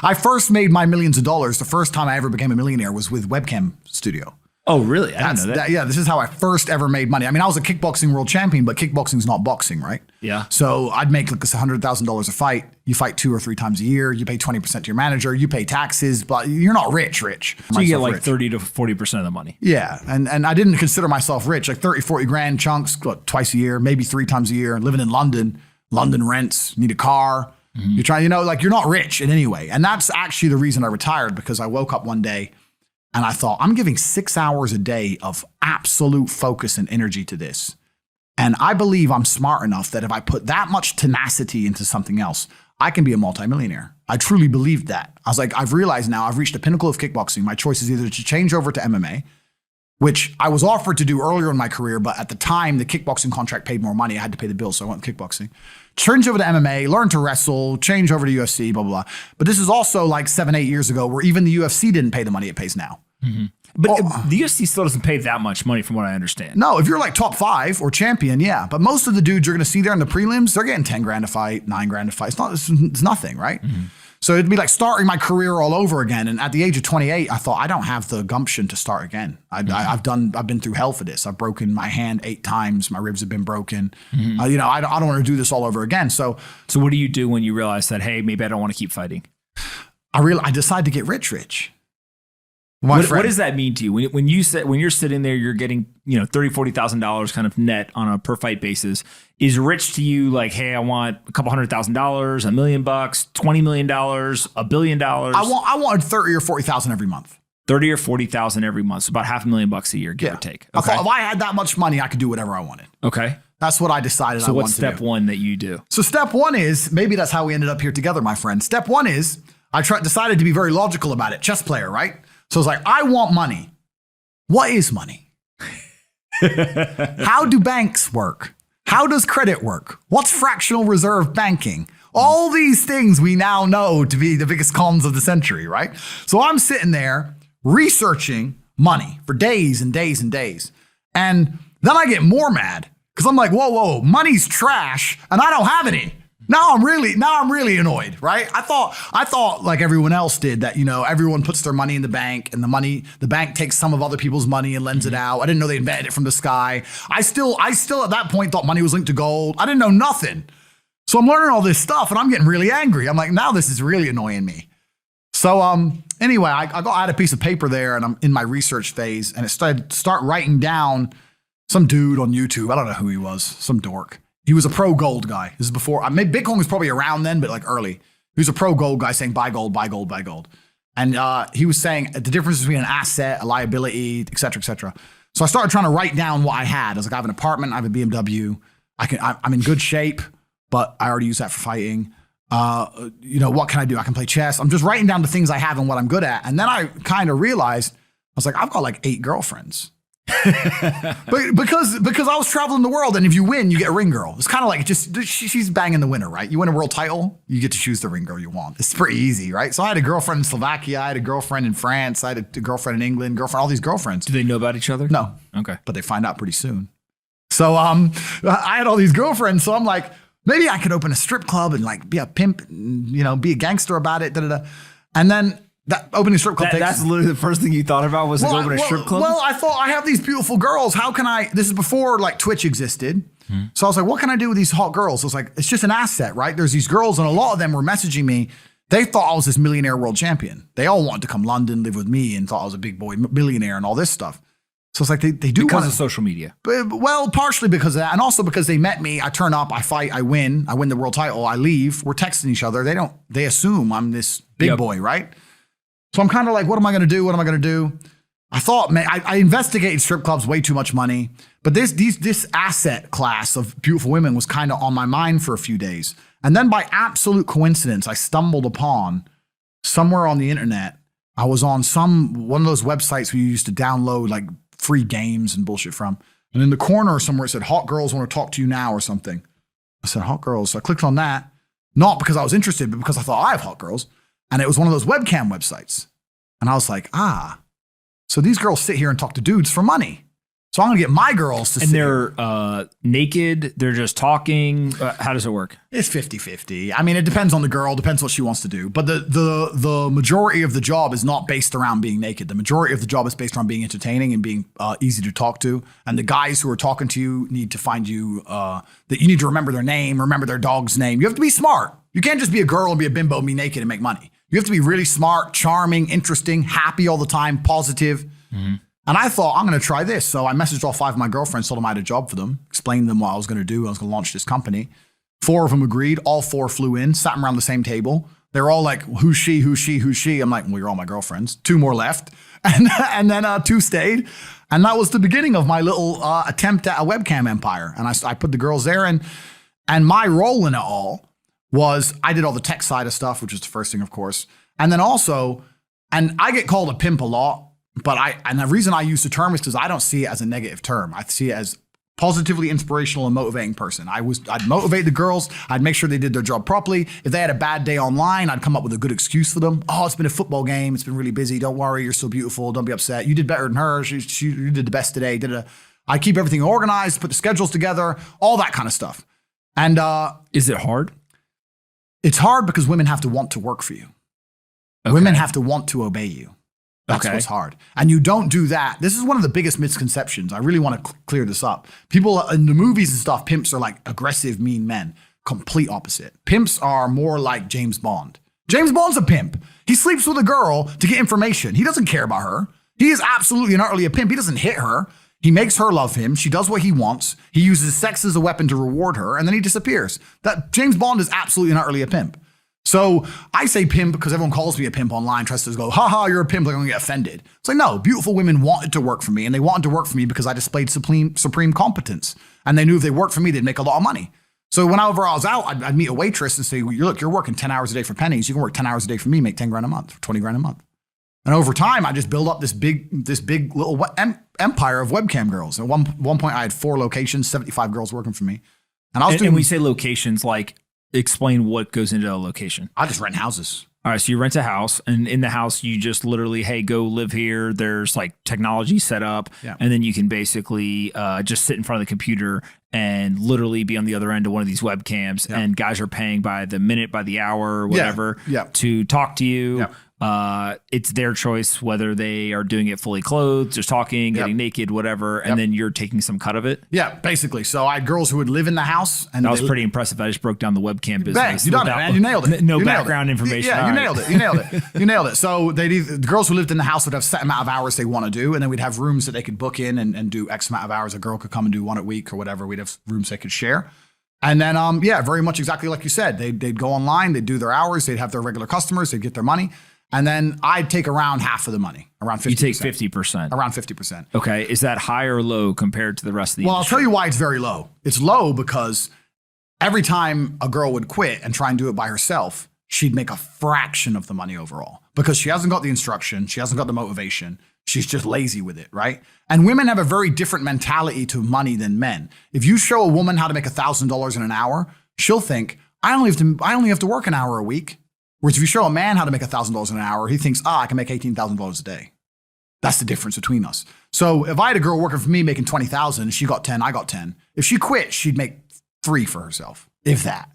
I first made my millions of dollars. The first time I ever became a millionaire was with Webcam Studio. Oh, really? I didn't know that. Yeah, this is how I first ever made money. I mean, I was a kickboxing world champion, but kickboxing's not boxing, right? Yeah. So I'd make like $100,000 a fight. You fight 2 or 3 times a year. You pay 20% to your manager. You pay taxes, but you're not rich. So you get like 30 to 40% of the money. Yeah. And I didn't consider myself rich, like 30, 40 grand chunks, twice a year, maybe 3 times a year, living in London. London rents, need a car. You're trying, like you're not rich in any way. And that's actually the reason I retired, because I woke up one day and I thought, I'm giving 6 hours a day of absolute focus and energy to this. And I believe I'm smart enough that if I put that much tenacity into something else, I can be a multimillionaire. I truly believed that. I was like, I've realized now I've reached the pinnacle of kickboxing. My choice is either to change over to MMA, which I was offered to do earlier in my career, but at the time, the kickboxing contract paid more money. I had to pay the bills, so I went with kickboxing. Change over to MMA, learn to wrestle, change over to UFC, blah, blah, blah. But this is also like 7, 8 years ago where even the UFC didn't pay the money it pays now. But the UFC still doesn't pay that much money from what I understand. No, if you're like top 5 or champion, yeah. But most of the dudes you're going to see there in the prelims, they're getting 10 grand a fight, 9 grand a fight. It's nothing, right? So it'd be like starting my career all over again. And at the age of 28, I thought, I don't have the gumption to start again. I've been through hell for this. I've broken my hand 8 times. My ribs have been broken. I don't want to do this all over again. So what do you do when you realize that, hey, maybe I don't want to keep fighting? I decided to get rich. What does that mean to you? When you're sitting there, you're getting, $30,000, $40,000 kind of net on a per fight basis. Is rich to you like, hey, I want a couple $100,000, $1 million, $20 million, $1 billion? I wanted 30 or 40,000 every month. 30 or 40,000 every month, so about $500,000 a year, give or take. Okay. I thought if I had that much money, I could do whatever I wanted. Okay. That's what I decided. So what's step 1 that you do? So step 1 is, maybe that's how we ended up here together, my friend. Step 1 is I decided to be very logical about it. Chess player, right? So it's like, I want money. What is money? How do banks work? How does credit work? What's fractional reserve banking? All these things we now know to be the biggest cons of the century, right? So I'm sitting there researching money for days and days and days. And then I get more mad because I'm like, whoa, money's trash and I don't have any. Now I'm really annoyed, right? I thought like everyone else did that, everyone puts their money in the bank and the bank takes some of other people's money and lends it out. I didn't know they invented it from the sky. I still at that point thought money was linked to gold. I didn't know nothing. So I'm learning all this stuff and I'm getting really angry. I'm like, now this is really annoying me. So anyway, I had a piece of paper there and I'm in my research phase and it start writing down some dude on YouTube. I don't know who he was, some dork. He was a pro gold guy. This is before, Bitcoin was probably around then, but like early. He was a pro gold guy saying buy gold, buy gold, buy gold. And he was saying the difference between an asset, a liability, et cetera, et cetera. So I started trying to write down what I had. I was like, I have an apartment, I have a BMW. I'm in good shape, but I already use that for fighting. What can I do? I can play chess. I'm just writing down the things I have and what I'm good at. And then I kind of realized, I was like, I've got like 8 girlfriends. But because I was traveling the world and if you win, you get a ring girl. It's kind of like she's banging the winner, right? You win a world title, you get to choose the ring girl you want. It's pretty easy, right? So I had a girlfriend in Slovakia, I had a girlfriend in France, I had a girlfriend in England, all these girlfriends. Do they know about each other? No. Okay. But they find out pretty soon. So I had all these girlfriends, so I'm like, maybe I could open a strip club and like be a pimp, and, be a gangster about it, And then that opening a strip club that's literally the first thing you thought about was open a strip club? Well, I thought I have these beautiful girls. How can this is before like Twitch existed. So I was like, what can I do with these hot girls? I was like, it's just an asset, right? There's these girls and a lot of them were messaging me. They thought I was this millionaire world champion. They all wanted to come London, live with me and thought I was a big boy millionaire and all this stuff. So it's like they do because of social media. Well, partially because of that. And also because they met me. I turn up, I fight, I win the world title, I leave. We're texting each other. They assume I'm this big boy, right? So I'm kind of like, what am I going to do? What am I going to do? I thought, man, I investigated strip clubs, way too much money. But this asset class of beautiful women was kind of on my mind for a few days. And then by absolute coincidence, I stumbled upon somewhere on the internet. I was on one of those websites where you used to download like free games and bullshit from. And in the corner somewhere it said, hot girls want to talk to you now or something. I said, hot girls. So I clicked on that, not because I was interested, but because I thought I have hot girls. And it was one of those webcam websites. And I was like, so these girls sit here and talk to dudes for money. So I'm going to get my girls to And they're naked. They're just talking. How does it work? It's 50-50. I mean, it depends on the girl, depends what she wants to do. But the majority of the job is not based around being naked. The majority of the job is based around being entertaining and being easy to talk to. And the guys who are talking to you need to find you, that you need to remember their name, remember their dog's name. You have to be smart. You can't just be a girl and be a bimbo and be naked and make money. You have to be really smart, charming, interesting, happy all the time, positive. Mm-hmm. And I thought, I'm going to try this. So I messaged all 5 of my girlfriends, told them I had a job for them, explained to them what I was going to do. I was going to launch this company. 4 of them agreed. All 4 flew in, sat them around the same table. They're all like, who's she, who's she, who's she? I'm like, well, you're all my girlfriends. 2 more left. And then 2 stayed. And that was the beginning of my little attempt at a webcam empire. And I put the girls there. And my role in it all was I did all the tech side of stuff, which is the first thing, of course. And then also, and I get called a pimp a lot. But and the reason I use the term is because I don't see it as a negative term. I see it as positively inspirational and motivating person. I'd motivate the girls. I'd make sure they did their job properly. If they had a bad day online, I'd come up with a good excuse for them. Oh, it's been a football game. It's been really busy. Don't worry. You're so beautiful. Don't be upset. You did better than her. You did the best today. I keep everything organized, put the schedules together, all that kind of stuff. And is it hard? It's hard because women have to want to work for you. Okay. Women have to want to obey you. That's what's hard. And you don't do that. This is one of the biggest misconceptions. I really want to clear this up. People in the movies and stuff, pimps are like aggressive, mean men. Complete opposite. Pimps are more like James Bond. James Bond's a pimp. He sleeps with a girl to get information. He doesn't care about her. He is absolutely and utterly a pimp. He doesn't hit her. He makes her love him. She does what he wants. He uses sex as a weapon to reward her, and then he disappears. That James Bond is absolutely and utterly a pimp. So I say pimp because everyone calls me a pimp online, tries to go, haha, you're a pimp, like I'm gonna get offended. It's like, no, beautiful women wanted to work for me, and they wanted to work for me because I displayed supreme competence. And they knew if they worked for me, they'd make a lot of money. So whenever I was out, I'd meet a waitress and say, well, you're working 10 hours a day for pennies. You can work 10 hours a day for me, make 10 grand a month, or 20 grand a month. And over time, I just build up this big little empire of webcam girls. At one point, I had 4 locations, 75 girls working for me. And we say locations, like, explain what goes into a location. I just rent houses. All right. So you rent a house, and in the house, you just literally, hey, go live here. There's like technology set up. Yeah. And then you can basically just sit in front of the computer and literally be on the other end of one of these webcams. Yeah. And guys are paying by the minute, by the hour, whatever, to talk to you. Yeah. It's their choice whether they are doing it fully clothed, just talking, getting naked, whatever, and then you're taking some cut of it. Yeah, basically. So I had girls who would live in the house, and that was pretty impressive. I just broke down the webcam business. Bang, you done it, man. You nailed it. No background information. Yeah, you nailed it. You nailed it. You nailed it. So the girls who lived in the house would have set amount of hours they want to do, and then we'd have rooms that they could book in and do X amount of hours. A girl could come and do 1 a week or whatever. We'd have rooms they could share. And then, very much exactly like you said. They'd go online, they'd do their hours, they'd have their regular customers, they'd get their money. And then I'd take around half of the money, around 50%. You take 50%. Around 50%. Okay. Is that high or low compared to the rest of the industry? I'll tell you why it's very low. It's low because every time a girl would quit and try and do it by herself, she'd make a fraction of the money overall because she hasn't got the instruction. She hasn't got the motivation. She's just lazy with it, right? And women have a very different mentality to money than men. If you show a woman how to make $1,000 in an hour, she'll think, I only have to work an hour a week. Whereas if you show a man how to make $1,000 in an hour, he thinks, I can make $18,000 a day. That's the difference between us. So if I had a girl working for me making $20,000, she got 10, I got 10. If she quit, she'd make 3 for herself, if that.